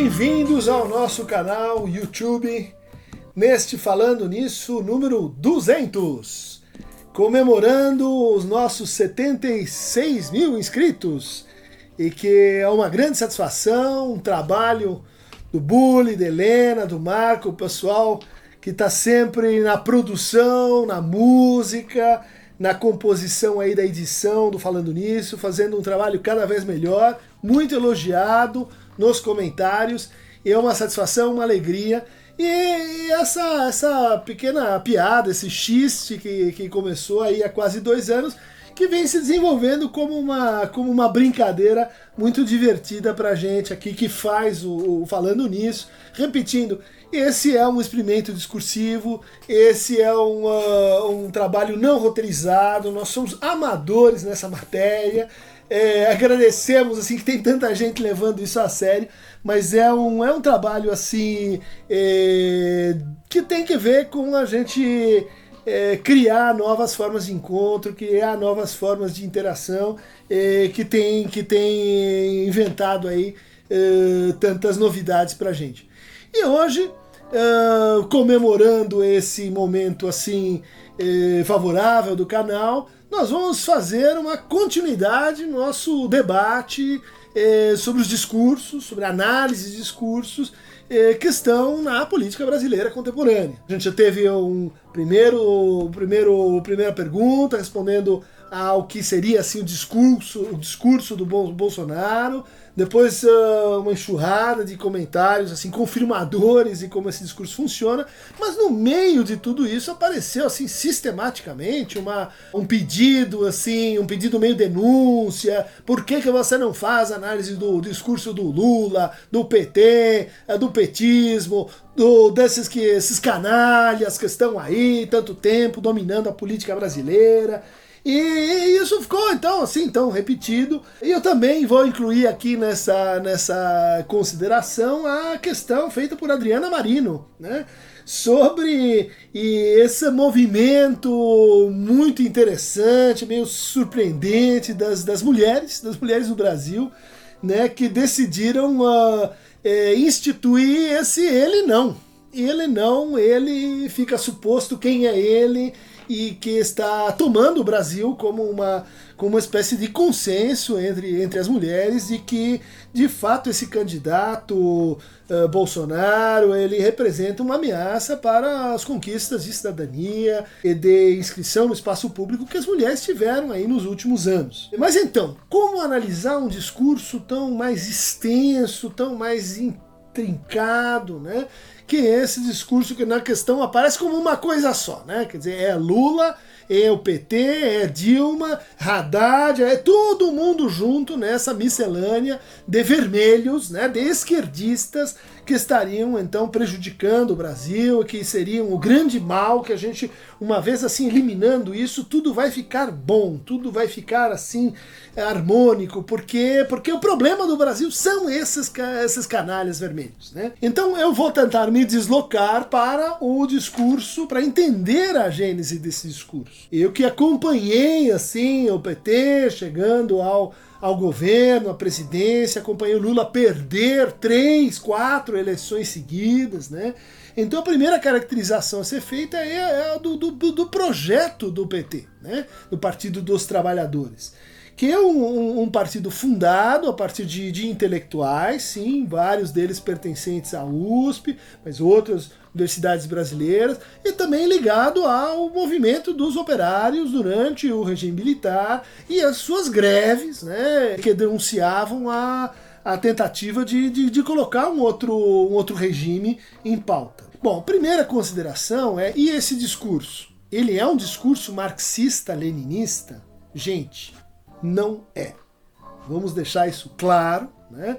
Bem-vindos ao nosso canal YouTube, neste Falando Nisso número 200, comemorando os nossos 76 mil inscritos, e que é uma grande satisfação, um trabalho do Bully, da Helena, do Marco, o pessoal que está sempre na produção, na música, na composição aí da edição do Falando Nisso, fazendo um trabalho cada vez melhor, muito elogiado nos comentários, e é uma satisfação, uma alegria. E essa pequena piada, esse xiste que começou aí há quase 2 anos, que vem se desenvolvendo como uma brincadeira muito divertida pra gente aqui, que faz o Falando Nisso. Repetindo, esse é um experimento discursivo, esse é um trabalho não roteirizado, nós somos amadores nessa matéria. Agradecemos assim que tem tanta gente levando isso a sério, mas é um trabalho assim que tem que ver com a gente criar novas formas de encontro, criar novas formas de interação, que tem inventado aí tantas novidades pra gente. E hoje, comemorando esse momento assim favorável do canal, nós vamos fazer uma continuidade no nosso debate sobre os discursos, sobre a análise de discursos que estão na política brasileira contemporânea. A gente já teve primeira pergunta respondendo ao que seria assim, o discurso do Bolsonaro, depois uma enxurrada de comentários assim, confirmadores de como esse discurso funciona, mas no meio de tudo isso apareceu assim, sistematicamente um pedido meio denúncia: por que você não faz análise do discurso do Lula, do PT, do petismo, esses canalhas que estão aí tanto tempo dominando a política brasileira? E isso ficou então repetido. E eu também vou incluir aqui nessa consideração a questão feita por Adriana Marino, né, sobre esse movimento muito interessante, meio surpreendente das mulheres do Brasil, né, que decidiram instituir esse ele não. Ele fica suposto quem é ele, e que está tomando o Brasil como uma espécie de consenso entre as mulheres, de que, de fato, esse candidato Bolsonaro, ele representa uma ameaça para as conquistas de cidadania e de inscrição no espaço público que as mulheres tiveram aí nos últimos anos. Mas então, como analisar um discurso tão mais extenso, tão mais intrincado, né, que esse discurso que na questão aparece como uma coisa só, né? Quer dizer, é Lula, é o PT, é Dilma, Haddad, é todo mundo junto nessa miscelânea de vermelhos, né, de esquerdistas, que estariam então prejudicando o Brasil, que seriam o grande mal, que a gente, uma vez assim eliminando isso, tudo vai ficar bom, tudo vai ficar assim harmônico, porque o problema do Brasil são esses canalhas vermelhos, né? Então eu vou tentar me deslocar para o discurso, para entender a gênese desse discurso. Eu que acompanhei assim o PT chegando ao governo, à presidência, acompanhei o Lula perder 3, 4 eleições seguidas, né? Então a primeira caracterização a ser feita é a do projeto do PT, né? Do Partido dos Trabalhadores, que é um partido fundado a partir de intelectuais, sim, vários deles pertencentes à USP, mas outras universidades brasileiras, e também ligado ao movimento dos operários durante o regime militar e as suas greves, né, que denunciavam a tentativa de colocar um outro regime em pauta. Bom, primeira consideração e esse discurso? Ele é um discurso marxista-leninista? Gente, não é. Vamos deixar isso claro, né?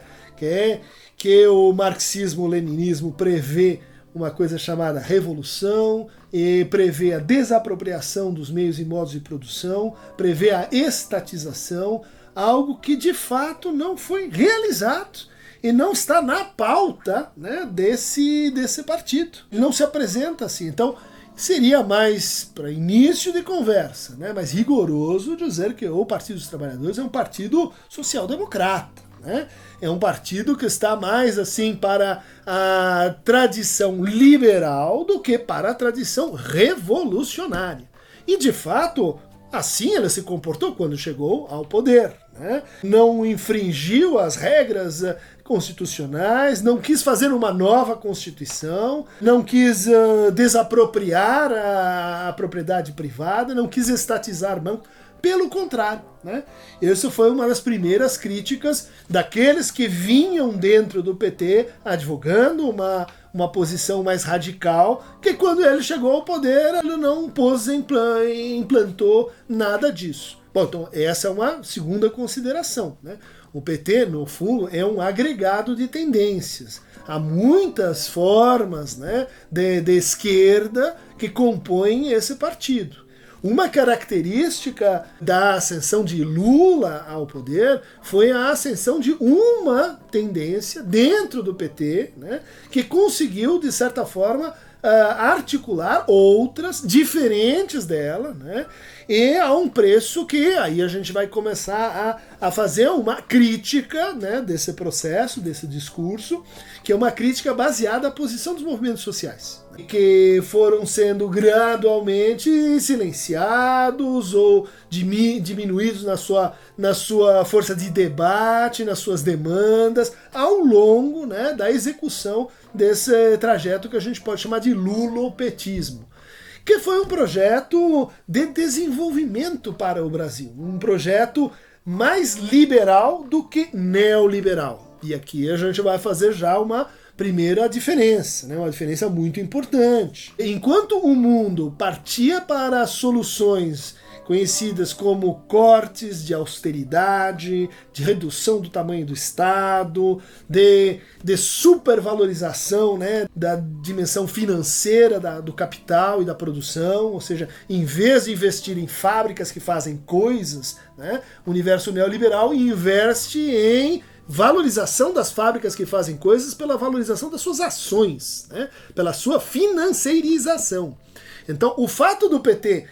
Que o marxismo-leninismo prevê uma coisa chamada revolução, e prevê a desapropriação dos meios e modos de produção, prevê a estatização, algo que de fato não foi realizado e não está na pauta, né, desse partido. Ele não se apresenta assim. Então, seria mais para início de conversa, né, mais rigoroso dizer que o Partido dos Trabalhadores é um partido social-democrata. né? É um partido que está mais assim para a tradição liberal do que para a tradição revolucionária. E de fato, assim ele se comportou quando chegou ao poder, né? Não infringiu as regras constitucionais, não quis fazer uma nova constituição, não quis desapropriar a propriedade privada, não quis estatizar banco. Pelo contrário, né? Isso foi uma das primeiras críticas daqueles que vinham dentro do PT advogando uma posição mais radical, que quando ele chegou ao poder ele não implantou nada disso. Bom, então essa é uma segunda consideração, né? O PT, no fundo, é um agregado de tendências. Há muitas formas, né, de esquerda que compõem esse partido. Uma característica da ascensão de Lula ao poder foi a ascensão de uma tendência dentro do PT, né, que conseguiu, de certa forma, articular outras diferentes dela, né, e a um preço que aí a gente vai começar a fazer uma crítica, né, desse processo, desse discurso, que é uma crítica baseada à posição dos movimentos sociais, que foram sendo gradualmente silenciados ou diminuídos na sua força de debate, nas suas demandas, ao longo, né, da execução desse trajeto que a gente pode chamar de lulopetismo, que foi um projeto de desenvolvimento para o Brasil, um projeto mais liberal do que neoliberal. E aqui a gente vai fazer já uma primeira diferença, né? Uma diferença muito importante. Enquanto o mundo partia para soluções conhecidas como cortes de austeridade, de redução do tamanho do Estado, de supervalorização, né, da dimensão financeira do capital e da produção, ou seja, em vez de investir em fábricas que fazem coisas, né, o universo neoliberal investe em valorização das fábricas que fazem coisas pela valorização das suas ações, né, pela sua financeirização. Então, o fato do PT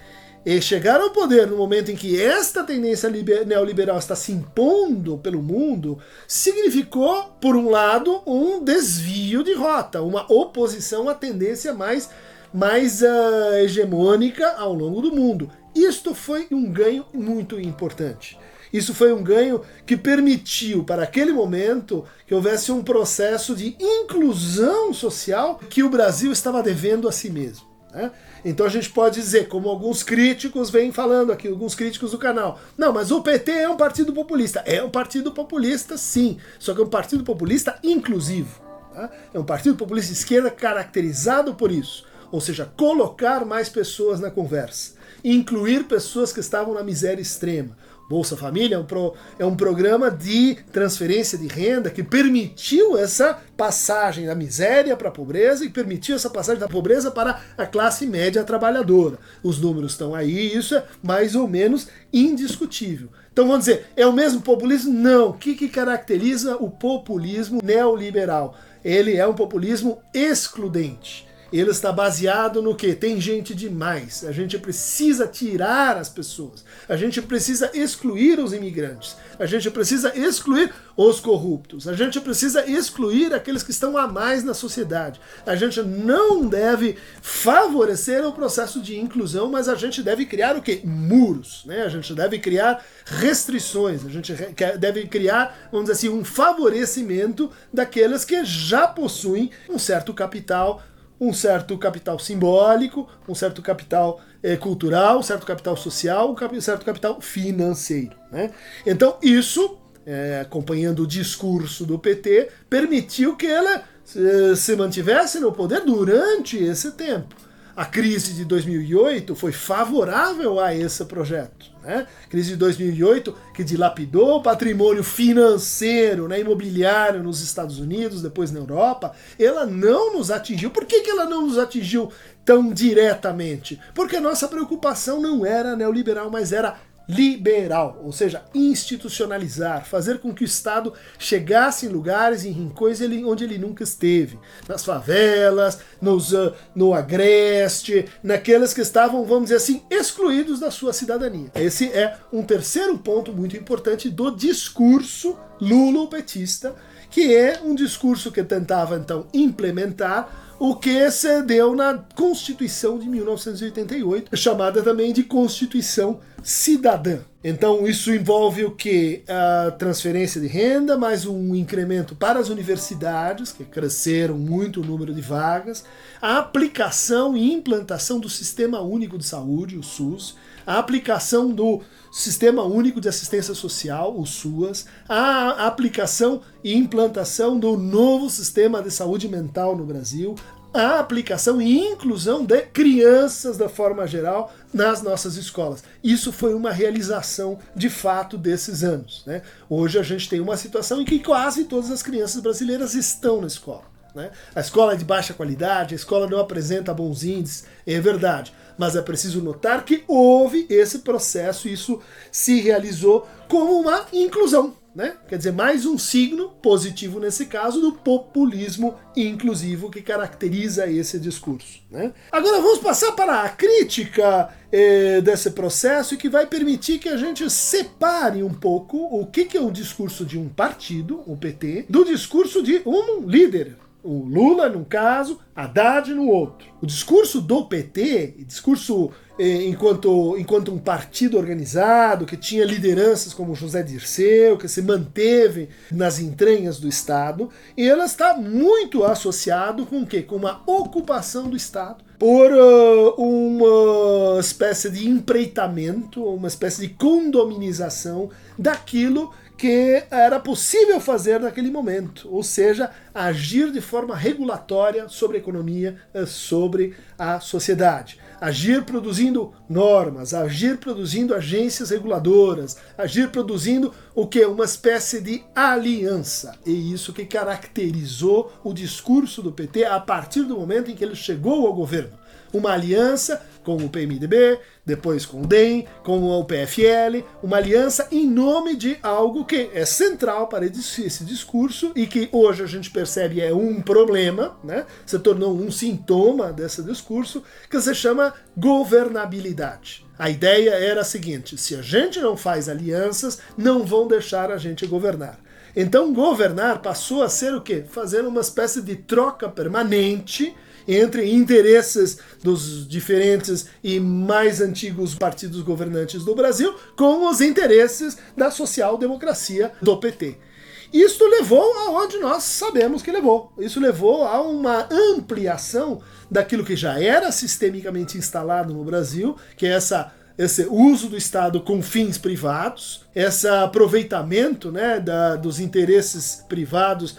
chegar ao poder no momento em que esta tendência neoliberal está se impondo pelo mundo, significou, por um lado, um desvio de rota, uma oposição à tendência mais hegemônica ao longo do mundo. Isto foi um ganho muito importante. Isso foi um ganho que permitiu, para aquele momento, que houvesse um processo de inclusão social que o Brasil estava devendo a si mesmo, né? Então a gente pode dizer, como alguns críticos vêm falando aqui, alguns críticos do canal, não, mas o PT é um partido populista. É um partido populista, sim, só que é um partido populista inclusivo, tá? É um partido populista de esquerda caracterizado por isso, ou seja, colocar mais pessoas na conversa, incluir pessoas que estavam na miséria extrema. Bolsa Família é um programa de transferência de renda que permitiu essa passagem da miséria para a pobreza e permitiu essa passagem da pobreza para a classe média trabalhadora. Os números estão aí, isso é mais ou menos indiscutível. Então vamos dizer, é o mesmo populismo? Não. O que caracteriza o populismo neoliberal? Ele é um populismo excludente. Ele está baseado no que? Tem gente demais. A gente precisa tirar as pessoas. A gente precisa excluir os imigrantes. A gente precisa excluir os corruptos. A gente precisa excluir aqueles que estão a mais na sociedade. A gente não deve favorecer o processo de inclusão, mas a gente deve criar o quê? Muros, né? A gente deve criar restrições. A gente deve criar, vamos dizer assim, um favorecimento daqueles que já possuem um certo capital simbólico, um certo capital cultural, um certo capital social, um certo capital financeiro, né? Então isso, acompanhando o discurso do PT, permitiu que ela se mantivesse no poder durante esse tempo. A crise de 2008 foi favorável a esse projeto, né? A crise de 2008 que dilapidou o patrimônio financeiro, né, imobiliário nos Estados Unidos, depois na Europa, ela não nos atingiu. Por que ela não nos atingiu tão diretamente? Porque a nossa preocupação não era neoliberal, mas era liberal, ou seja, institucionalizar, fazer com que o Estado chegasse em lugares, em rincões onde ele nunca esteve, nas favelas, no agreste, naqueles que estavam, vamos dizer assim, excluídos da sua cidadania. Esse é um terceiro ponto muito importante do discurso lulopetista, que é um discurso que tentava então implementar o que se deu na Constituição de 1988, chamada também de Constituição Cidadã. Então isso envolve o que? A transferência de renda, mais um incremento para as universidades, que cresceram muito o número de vagas, a aplicação e implantação do Sistema Único de Saúde, o SUS, a aplicação do Sistema Único de Assistência Social, o SUAS, a aplicação e implantação do novo Sistema de Saúde Mental no Brasil, a aplicação e inclusão de crianças da forma geral nas nossas escolas. Isso foi uma realização de fato desses anos, né? Hoje a gente tem uma situação em que quase todas as crianças brasileiras estão na escola, né? A escola é de baixa qualidade, a escola não apresenta bons índices, é verdade. Mas é preciso notar que houve esse processo, isso se realizou como uma inclusão, né? Quer dizer, mais um signo positivo nesse caso do populismo inclusivo que caracteriza esse discurso, né? Agora vamos passar para a crítica desse processo e que vai permitir que a gente separe um pouco o que é o discurso de um partido, o PT, do discurso de um líder. O Lula, num caso, Haddad no outro. O discurso do PT, discurso enquanto um partido organizado, que tinha lideranças como José Dirceu, que se manteve nas entranhas do Estado, e ela está muito associado com o quê? Com uma ocupação do Estado por uma espécie de empreitamento, uma espécie de condominização daquilo que era possível fazer naquele momento, ou seja, agir de forma regulatória sobre a economia, sobre a sociedade. Agir produzindo normas, agir produzindo agências reguladoras, agir produzindo o que? Uma espécie de aliança. E isso que caracterizou o discurso do PT a partir do momento em que ele chegou ao governo. Uma aliança com o PMDB, depois com o DEM, com o PFL, uma aliança em nome de algo que é central para esse discurso e que hoje a gente percebe é um problema, né? Se tornou um sintoma desse discurso, que se chama governabilidade. A ideia era a seguinte: se a gente não faz alianças, não vão deixar a gente governar. Então governar passou a ser o quê? Fazer uma espécie de troca permanente entre interesses dos diferentes e mais antigos partidos governantes do Brasil com os interesses da social-democracia do PT. Isso levou aonde nós sabemos que levou. Isso levou a uma ampliação daquilo que já era sistemicamente instalado no Brasil, que é esse uso do Estado com fins privados, esse aproveitamento, né, dos interesses privados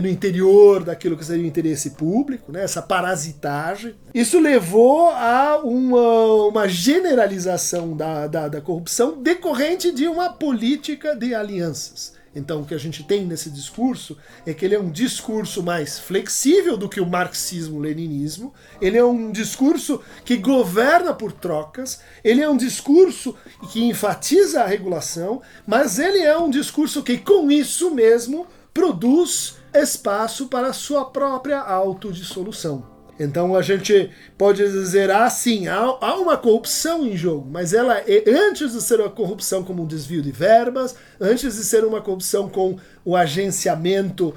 no interior daquilo que seria o interesse público, né, essa parasitagem. Isso levou a uma generalização da corrupção decorrente de uma política de alianças. Então o que a gente tem nesse discurso é que ele é um discurso mais flexível do que o marxismo-leninismo, ele é um discurso que governa por trocas, ele é um discurso que enfatiza a regulação, mas ele é um discurso que com isso mesmo produz espaço para a sua própria autodissolução. Então a gente pode dizer assim, há uma corrupção em jogo, mas ela é, antes de ser uma corrupção como um desvio de verbas, antes de ser uma corrupção com o agenciamento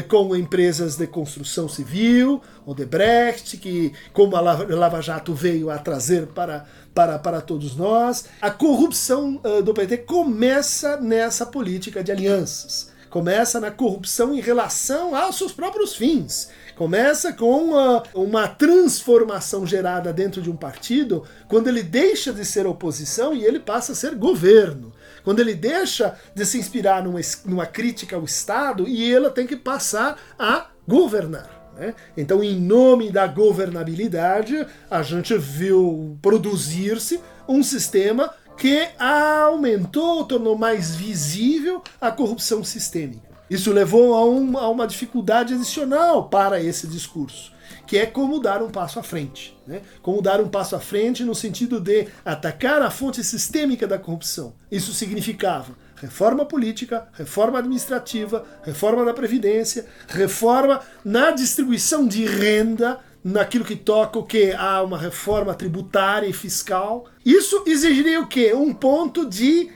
com empresas de construção civil, Odebrecht, que como a Lava Jato veio a trazer para todos nós, a corrupção do PT começa nessa política de alianças. Começa na corrupção em relação aos seus próprios fins. Começa com uma transformação gerada dentro de um partido quando ele deixa de ser oposição e ele passa a ser governo. Quando ele deixa de se inspirar numa crítica ao Estado e ele tem que passar a governar, né? Então, em nome da governabilidade, a gente viu produzir-se um sistema que aumentou, tornou mais visível a corrupção sistêmica. Isso levou a uma dificuldade adicional para esse discurso, que é como dar um passo à frente. Né? Como dar um passo à frente no sentido de atacar a fonte sistêmica da corrupção. Isso significava reforma política, reforma administrativa, reforma da Previdência, reforma na distribuição de renda, naquilo que toca o que há uma reforma tributária e fiscal. Isso exigiria o quê? Um ponto de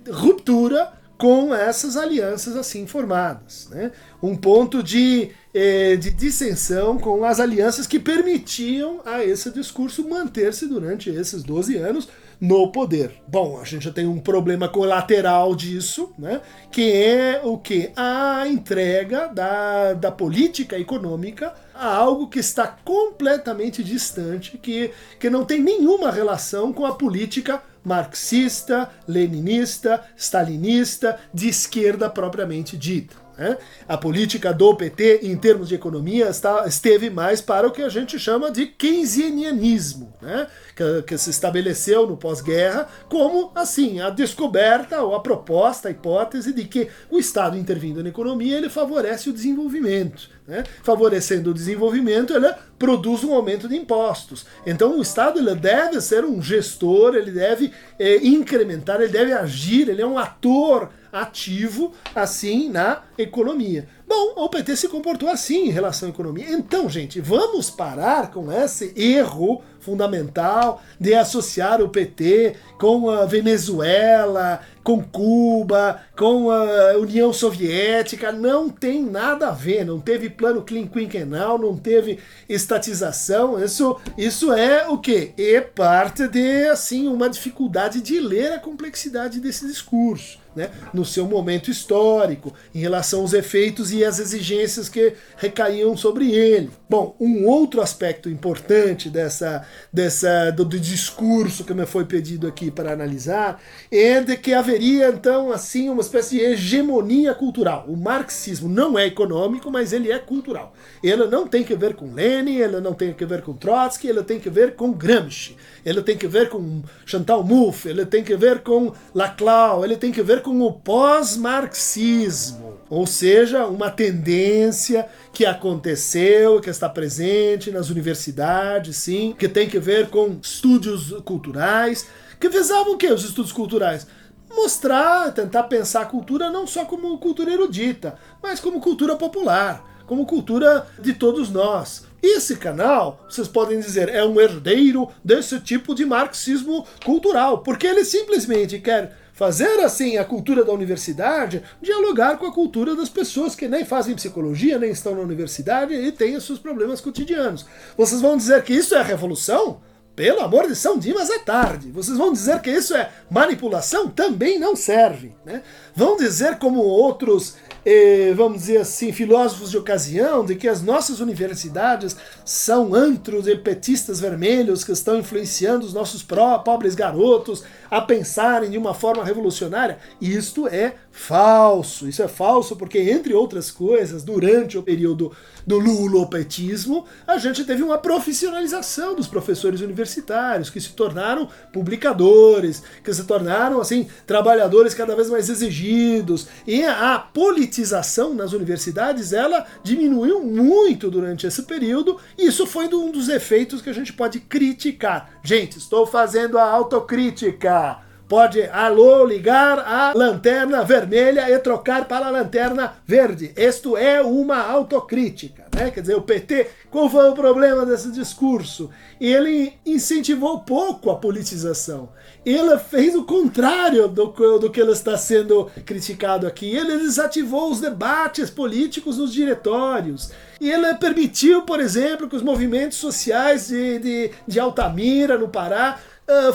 ruptura com essas alianças assim formadas, né? Um ponto de dissensão com as alianças que permitiam a esse discurso manter-se durante esses 12 anos no poder. Bom, a gente já tem um problema colateral disso, né? Que é o que? A entrega da política econômica a algo que está completamente distante, que não tem nenhuma relação com a política marxista, leninista, stalinista, de esquerda propriamente dita. A política do PT, em termos de economia, esteve mais para o que a gente chama de keynesianismo, né? Que se estabeleceu no pós-guerra como, assim, a descoberta ou a proposta, a hipótese de que o Estado intervindo na economia, ele favorece o desenvolvimento. Né? Favorecendo o desenvolvimento, ele produz um aumento de impostos. Então o Estado ele deve ser um gestor, ele deve incrementar, ele deve agir, ele é um ator ativo, assim, na economia. Bom, o PT se comportou assim em relação à economia. Então, gente, vamos parar com esse erro fundamental de associar o PT com a Venezuela, com Cuba, com a União Soviética. Não tem nada a ver, não teve plano quinquenal, não teve estatização. Isso é o quê? É parte de, assim, uma dificuldade de ler a complexidade desse discurso, né, no seu momento histórico, em relação aos efeitos e as exigências que recaíam sobre ele. Bom, um outro aspecto importante do discurso que me foi pedido aqui para analisar é de que haveria, então, assim, uma espécie de hegemonia cultural. O marxismo não é econômico, mas ele é cultural. Ele não tem que ver com Lenin, ele não tem que ver com Trotsky, ele tem que ver com Gramsci, ele tem que ver com Chantal Mouffe, ele tem que ver com Laclau, ele tem que ver com o pós-marxismo, ou seja, uma tendência que aconteceu, que está presente nas universidades, sim, que tem que ver com estudos culturais, que visavam o quê, os estudos culturais? Mostrar, tentar pensar a cultura não só como cultura erudita, mas como cultura popular, como cultura de todos nós. Esse canal, vocês podem dizer, é um herdeiro desse tipo de marxismo cultural, porque ele simplesmente quer fazer, assim, a cultura da universidade dialogar com a cultura das pessoas que nem fazem psicologia, nem estão na universidade e têm os seus problemas cotidianos. Vocês vão dizer que isso é revolução? Pelo amor de São Dimas, é tarde. Vocês vão dizer que isso é manipulação? Também não serve. Né? Vão dizer, como outros, vamos dizer assim, filósofos de ocasião, de que as nossas universidades são antros de petistas vermelhos que estão influenciando os nossos pobres garotos a pensarem de uma forma revolucionária. Isto é falso. Isso é falso porque, entre outras coisas, durante o período do lulopetismo, a gente teve uma profissionalização dos professores universitários, que se tornaram publicadores, que se tornaram, assim, trabalhadores cada vez mais exigidos. E a politização nas universidades, ela diminuiu muito durante esse período, e isso foi um dos efeitos que a gente pode criticar. Gente, estou fazendo a autocrítica. Pode, alô, ligar a lanterna vermelha e trocar para a lanterna verde. Isto é uma autocrítica, né? Quer dizer, o PT, qual foi o problema desse discurso? Ele incentivou pouco a politização. Ele fez o contrário do que ele está sendo criticado aqui. Ele desativou os debates políticos nos diretórios. E ele permitiu, por exemplo, que os movimentos sociais de Altamira, no Pará,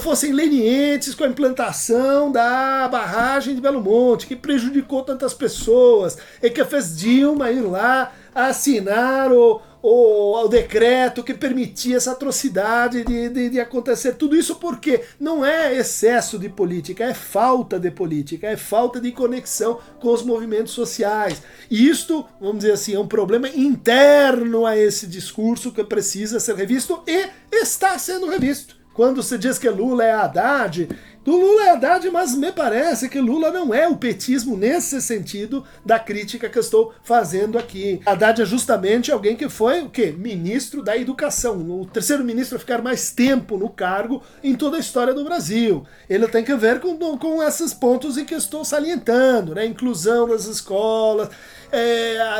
fossem lenientes com a implantação da barragem de Belo Monte, que prejudicou tantas pessoas, e que fez Dilma ir lá assinar o decreto que permitia essa atrocidade de acontecer. Tudo isso porque não é excesso de política, é falta de política, é falta de conexão com os movimentos sociais. E isto, vamos dizer assim, é um problema interno a esse discurso que precisa ser revisto e está sendo revisto. Quando se diz que Lula é Haddad, do Lula e Haddad, mas me parece que Lula não é o petismo nesse sentido da crítica que eu estou fazendo aqui. Haddad é justamente alguém que foi o quê? Ministro da Educação, o terceiro ministro a ficar mais tempo no cargo em toda a história do Brasil. Ele tem que ver com esses pontos em que eu estou salientando, né? Inclusão das escolas,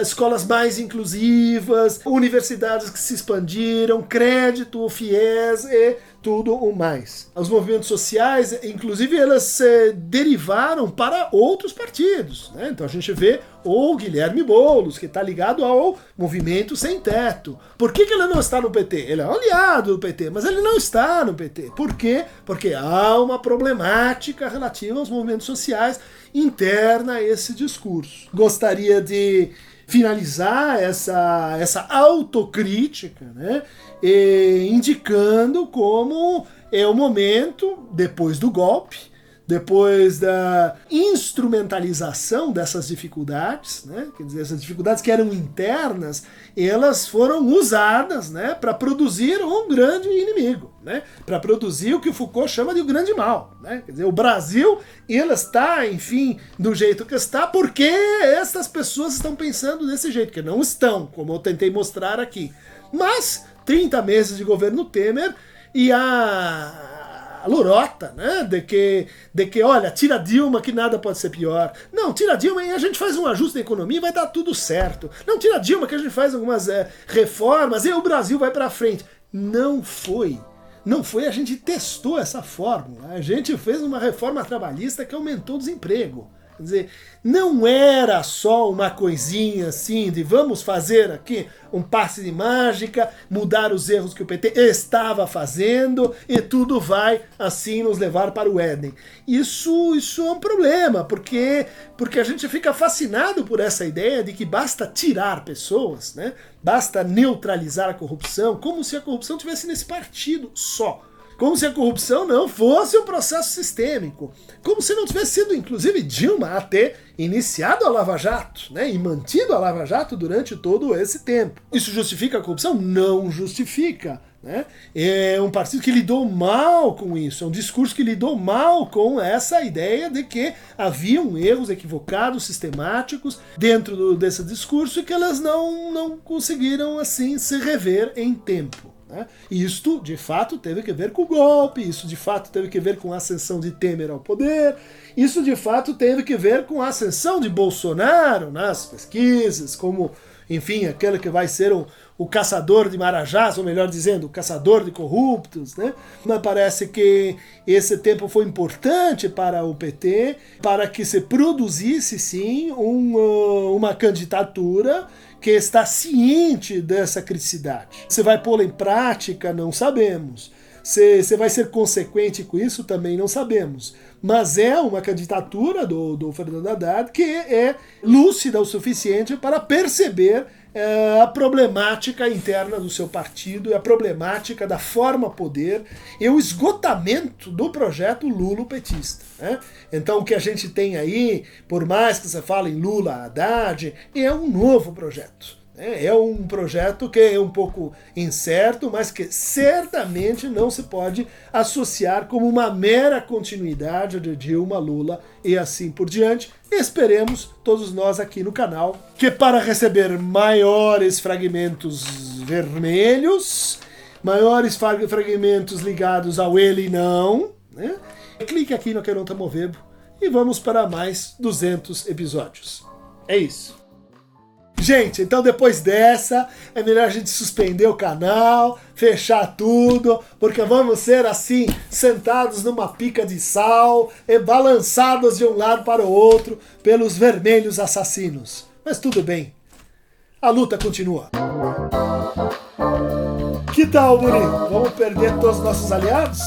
escolas mais inclusivas, universidades que se expandiram, crédito, FIES e tudo o mais. Os movimentos sociais, inclusive, elas se derivaram para outros partidos, né? Então a gente vê o Guilherme Boulos, que está ligado ao Movimento Sem Teto. Por que ele não está no PT? Ele é um aliado do PT, mas ele não está no PT. Por quê? Porque há uma problemática relativa aos movimentos sociais interna a esse discurso. Gostaria de finalizar essa autocrítica, né, indicando como é o momento, depois do golpe, depois da instrumentalização dessas dificuldades, né, quer dizer, essas dificuldades que eram internas, elas foram usadas, né, para produzir um grande inimigo, né, para produzir o que o Foucault chama de o grande mal, né, quer dizer, o Brasil, ele está, enfim, do jeito que está, porque essas pessoas estão pensando desse jeito, que não estão, como eu tentei mostrar aqui. Mas 30 meses de governo Temer e a lorota, né, de que, olha, tira Dilma que nada pode ser pior. Não, tira Dilma e a gente faz um ajuste na economia e vai dar tudo certo. Não, tira Dilma que a gente faz algumas reformas e o Brasil vai para frente. Não foi. Não foi, a gente testou essa fórmula. A gente fez uma reforma trabalhista que aumentou o desemprego. Quer dizer, não era só uma coisinha assim de vamos fazer aqui um passe de mágica, mudar os erros que o PT estava fazendo e tudo vai assim nos levar para o Éden. Isso é um problema, porque a gente fica fascinado por essa ideia de que basta tirar pessoas, né? Basta neutralizar a corrupção, como se a corrupção tivesse nesse partido só. Como se a corrupção não fosse um processo sistêmico. Como se não tivesse sido, inclusive, Dilma a ter iniciado a Lava Jato, né, e mantido a Lava Jato durante todo esse tempo. Isso justifica a corrupção? Não justifica. Né? É um partido que lidou mal com isso, é um discurso que lidou mal com essa ideia de que haviam erros equivocados, sistemáticos dentro desse discurso e que elas não conseguiram assim se rever em tempo. Isto, de fato, teve que ver com o golpe, isso, de fato, teve que ver com a ascensão de Temer ao poder, isso, de fato, teve que ver com a ascensão de Bolsonaro nas pesquisas, como, enfim, aquele que vai ser o caçador de marajás, ou melhor dizendo, o caçador de corruptos, né? Mas parece que esse tempo foi importante para o PT, para que se produzisse, sim, uma candidatura que está ciente dessa criticidade. Se vai pô-la em prática, não sabemos. Se vai ser consequente com isso, também não sabemos. Mas é uma candidatura do Fernando Haddad que é lúcida o suficiente para perceber a problemática interna do seu partido e a problemática da forma poder e o esgotamento do projeto Lula-petista. Né? Então o que a gente tem aí, por mais que você fale em Lula-Haddad, é um novo projeto. É um projeto que é um pouco incerto, mas que certamente não se pode associar como uma mera continuidade de Dilma, Lula e assim por diante. Esperemos, todos nós aqui no canal, que para receber maiores fragmentos vermelhos, maiores fragmentos ligados ao ele e não, né? Clique aqui no Quero Tá Movebo e vamos para mais 200 episódios. É isso. Gente, então depois dessa, é melhor a gente suspender o canal, fechar tudo, porque vamos ser assim, sentados numa pica de sal e balançados de um lado para o outro pelos vermelhos assassinos. Mas tudo bem, a luta continua. Que tal, Murilo? Vamos perder todos os nossos aliados?